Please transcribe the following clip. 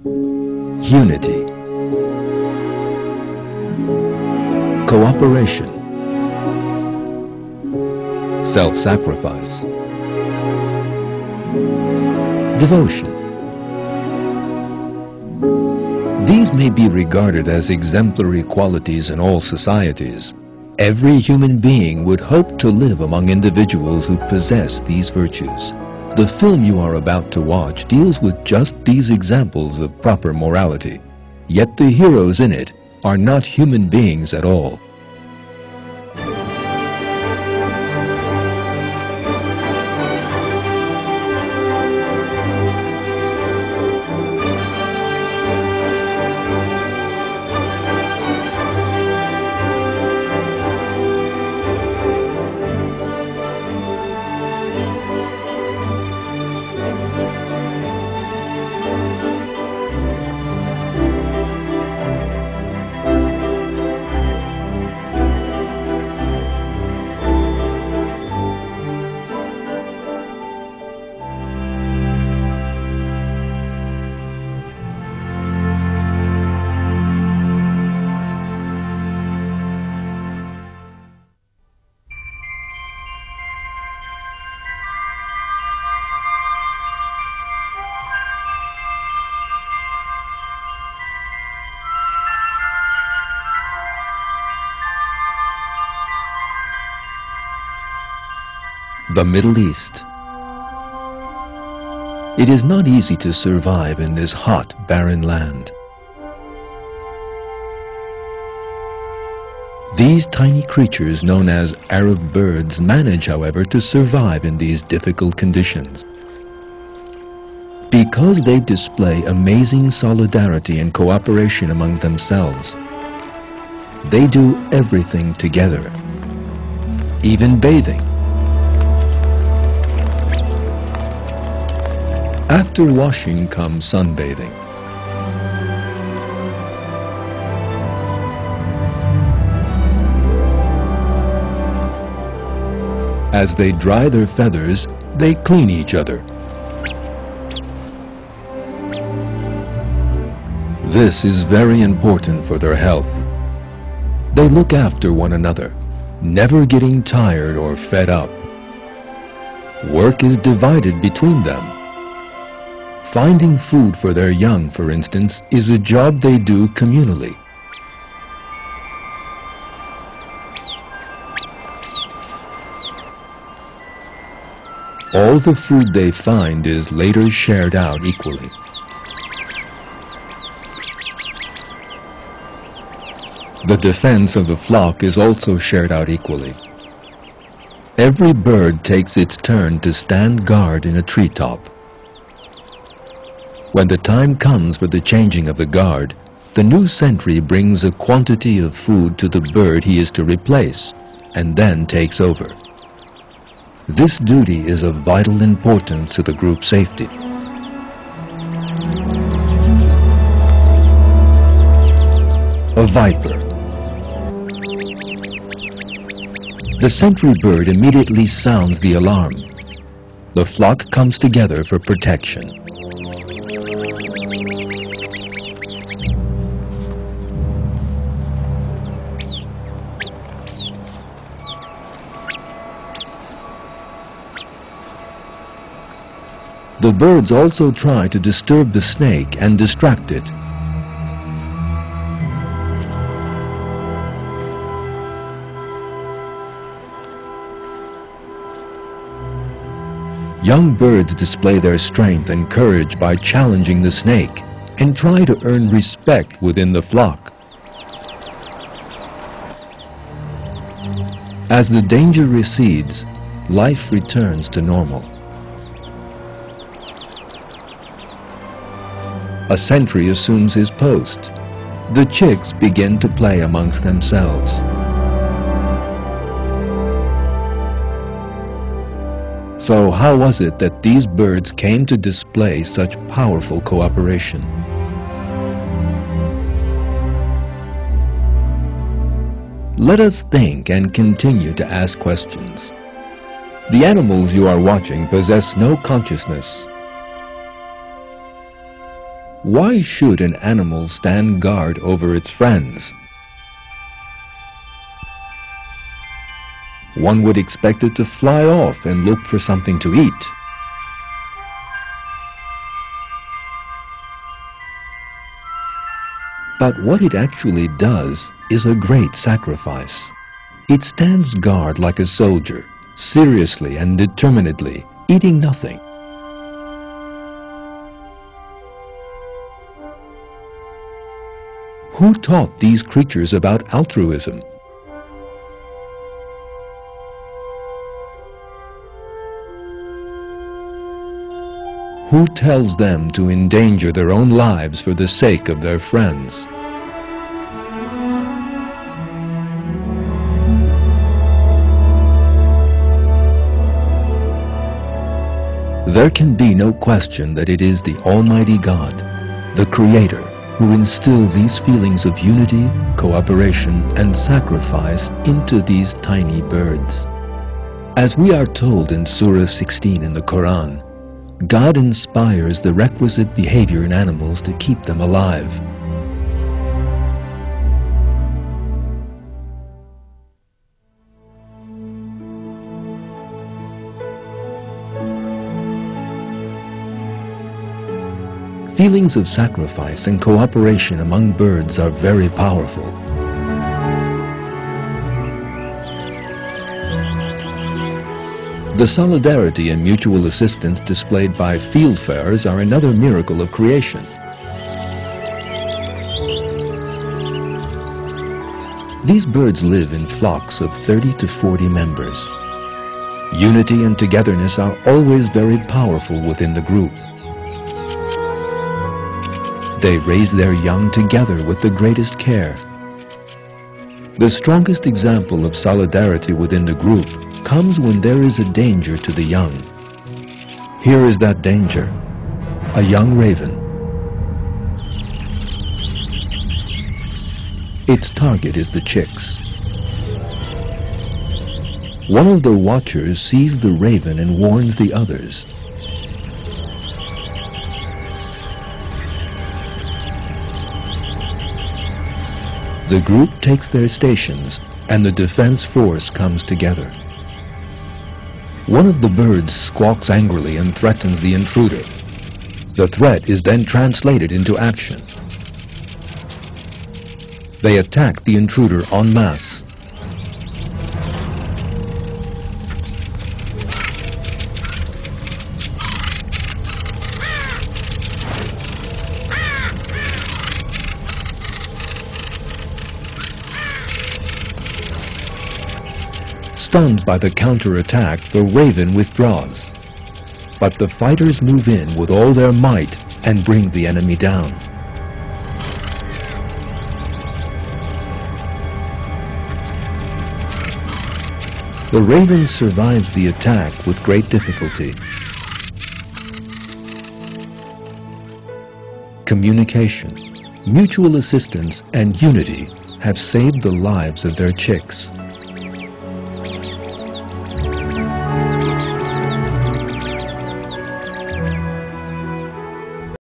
unity, cooperation, self-sacrifice, devotion. These may be regarded as exemplary qualities in all societies. Every human being would hope to live among individuals who possess these virtues. The film you are about to watch deals with just these examples of proper morality. Yet the heroes in it are not human beings at all. The Middle East. It is not easy to survive in this hot, barren land. These tiny creatures known as Arab birds manage, however, to survive in these difficult conditions. Because they display amazing solidarity and cooperation among themselves, they do everything together, even bathing. After washing comes sunbathing. As they dry their feathers, they clean each other. This is very important for their health. They look after one another, never getting tired or fed up. Work is divided between them. Finding food for their young, for instance, is a job they do communally. All the food they find is later shared out equally. The defense of the flock is also shared out equally. Every bird takes its turn to stand guard in a treetop. When the time comes for the changing of the guard, the new sentry brings a quantity of food to the bird he is to replace, and then takes over. This duty is of vital importance to the group's safety. A viper. The sentry bird immediately sounds the alarm. The flock comes together for protection. The birds also try to disturb the snake and distract it. Young birds display their strength and courage by challenging the snake and try to earn respect within the flock. As the danger recedes, life returns to normal. A sentry assumes his post. The chicks begin to play amongst themselves. So how was it that these birds came to display such powerful cooperation? Let us think and continue to ask questions. The animals you are watching possess no consciousness. Why should an animal stand guard over its friends? One would expect it to fly off and look for something to eat. But what it actually does is a great sacrifice. It stands guard like a soldier, seriously and determinedly, eating nothing. Who taught these creatures about altruism? Who tells them to endanger their own lives for the sake of their friends? There can be no question that it is the Almighty God, the Creator, who instilled these feelings of unity, cooperation, and sacrifice into these tiny birds. As we are told in Surah 16 in the Qur'an, God inspires the requisite behavior in animals to keep them alive. Feelings of sacrifice and cooperation among birds are very powerful. The solidarity and mutual assistance displayed by fieldfares are another miracle of creation. These birds live in flocks of 30 to 40 members. Unity and togetherness are always very powerful within the group. They raise their young together with the greatest care. The strongest example of solidarity within the group comes when there is a danger to the young. Here is that danger: a young raven. Its target is the chicks. One of the watchers sees the raven and warns the others. The group takes their stations and the defense force comes together. One of the birds squawks angrily and threatens the intruder. The threat is then translated into action. They attack the intruder en masse. Stunned by the counterattack, the raven withdraws. But the fighters move in with all their might and bring the enemy down. The raven survives the attack with great difficulty. Communication, mutual assistance, and unity have saved the lives of their chicks.